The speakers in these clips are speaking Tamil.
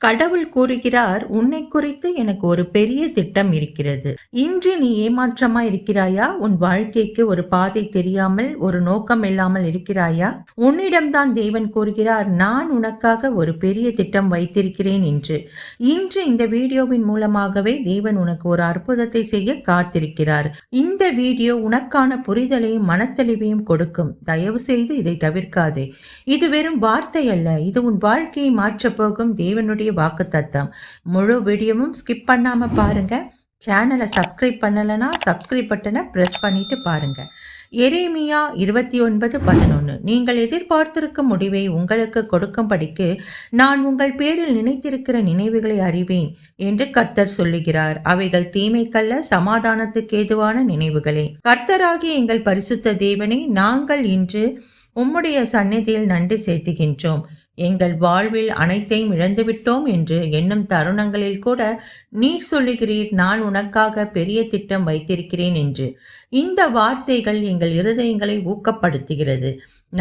கடவுள் கூறுகிறார், உன்னை குறித்து எனக்கு ஒரு பெரிய திட்டம் இருக்கிறது. இன்று நீ ஏமாற்றமா இருக்கிறாயா? உன் வாழ்க்கைக்கு ஒரு பாதை தெரியாமல், ஒரு நோக்கம் இல்லாமல் இருக்கிறாயா? உன்னிடம்தான் தேவன் கூறுகிறார், நான் உனக்காக ஒரு பெரிய திட்டம் வைத்திருக்கிறேன் என்று. இன்று இந்த வீடியோவின் மூலமாகவே தேவன் உனக்கு ஒரு அற்புதத்தை செய்ய காத்திருக்கிறார். இந்த வீடியோ உனக்கான புரிதலையும் மனத்தெளிவையும் கொடுக்கும். தயவு செய்து இதை தவிர்க்காதே. இது வெறும் வார்த்தை அல்ல, இது உன் வாழ்க்கையை மாற்றப் போகும் தேவனுடைய வாக்குத்தத்தம். முழு வீடியோவும் ஸ்கிப் பண்ணாம பாருங்க. சேனலை சப்ஸ்கிரைப் பண்ணலனா சப்ஸ்கிரைப் பட்டனை பிரஸ் பண்ணிட்டு பாருங்க. எரேமியா 29:11 நீங்கள் எதிர்பார்த்திருக்கும் முடிவை உங்களுக்கு கொடுக்கும்படிக்கு நான் உங்கள் பேரில் நினைத்திருக்கிற நினைவுகளை அறிவேன் என்று கர்த்தர் சொல்லுகிறார். அவைகள் தீமைக்கல்ல, சமாதானத்துக்கு ஏதுவான நினைவுகளே. கர்த்தராகிய எங்கள் பரிசுத்த தேவனே, நாங்கள் இன்று உம்முடைய சந்நிதியில் நன்றி செலுத்துகின்றோம். எங்கள் வாழ்வில் அனைத்தையும் இழந்துவிட்டோம் என்று எண்ணும் தருணங்களில் கூட நீர் சொல்லுகிறீர், நான் உனக்காக பெரிய திட்டம் வைத்திருக்கிறேன் என்று. இந்த வார்த்தைகள் எங்கள் இருதயங்களை ஊக்கப்படுத்துகிறது,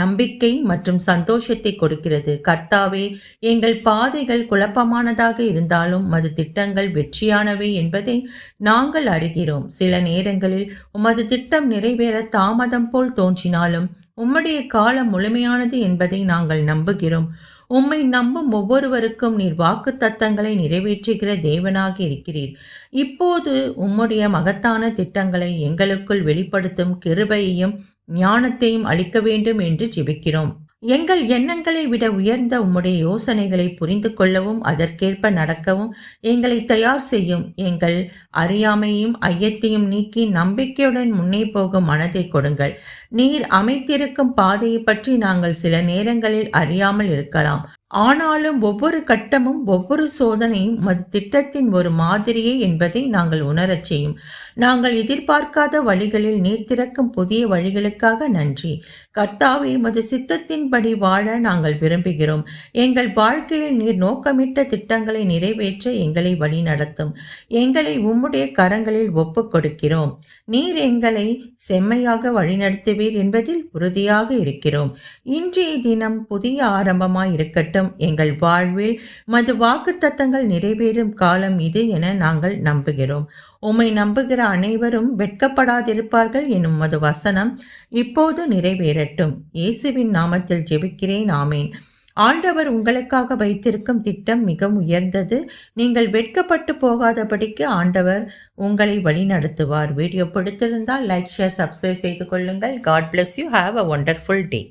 நம்பிக்கை மற்றும் சந்தோஷத்தை கொடுக்கிறது. கர்த்தாவே, எங்கள் பாதைகள் குழப்பமானதாக இருந்தாலும் மது திட்டங்கள் வெற்றியானவை என்பதை நாங்கள் அறிகிறோம். சில நேரங்களில் உமது திட்டம் நிறைவேற தாமதம் போல் தோன்றினாலும் உம்முடைய காலம் முழுமையானது என்பதை நாங்கள் நம்புகிறோம். உம்மை நம்பும் ஒவ்வொருவருக்கும் நீர் வாக்கு தத்தங்களை நிறைவேற்றுகிற தேவனாக இருக்கிறீர். இப்போது உம்முடைய மகத்தான திட்டங்களை எங்களுக்குள் வெளிப்படுத்தும் கிருபையையும் ஞானத்தையும் அளிக்க வேண்டும் என்று ஜெபிக்கிறோம். எங்கள் எண்ணங்களை விட உயர்ந்த உம்முடைய யோசனைகளை புரிந்து கொள்ளவும் அதற்கேற்ப நடக்கவும் எங்களை தயார் செய்யும். எங்கள் அறியாமையும் ஐயத்தையும் நீக்கி நம்பிக்கையுடன் முன்னே போகும் மனதை கொடுங்கள். நீர் அமைத்திருக்கும் பாதையை பற்றி நாங்கள் சில நேரங்களில் அறியாமல் இருக்கலாம். ஆனாலும் ஒவ்வொரு கட்டமும் ஒவ்வொரு சோதனையும் மது திட்டத்தின் ஒரு மாதிரியே என்பதை நாங்கள் உணரச் செய்யும். நாங்கள் எதிர்பார்க்காத வழிகளில் நீர் திறக்கும் புதிய வழிகளுக்காக நன்றி. கர்த்தாவே, மது சித்தத்தின்படி வாழ நாங்கள் விரும்புகிறோம். எங்கள் வாழ்க்கையில் நீர் நோக்கமிட்ட திட்டங்களை நிறைவேற்ற எங்களை வழி நடத்தும். எங்களை உம்முடைய கரங்களில் ஒப்புக் கொடுக்கிறோம். நீர் எங்களை செம்மையாக வழிநடத்துவீர் என்பதில் உறுதியாக இருக்கிறோம். இன்றைய தினம் புதிய ஆரம்பமாய் இருக்கட்டும். எங்கள் வாழ்வில் மது வாக்குத்தத்தங்கள் நிறைவேறும் காலம் இது என நாங்கள் நம்புகிறோம். உம்மை நம்புகிற அனைவரும் வெட்கப்படாதிருப்பார்கள் எனும் மது வசனம் இப்போது நிறைவேறட்டும். இயேசுவின் நாமத்தில் ஜெபிக்கிறேன், ஆமேன். ஆண்டவர் உங்களுக்காக வைத்திருக்கும் திட்டம் மிகவும் உயர்ந்தது. நீங்கள் வெட்கப்பட்டு போகாதபடிக்கு ஆண்டவர் உங்களை வழி நடத்துவார். வீடியோ பிடித்திருந்தால் லைக், ஷேர், சப்ஸ்கிரைப் செய்து கொள்ளுங்கள். God bless you. Have a wonderful day.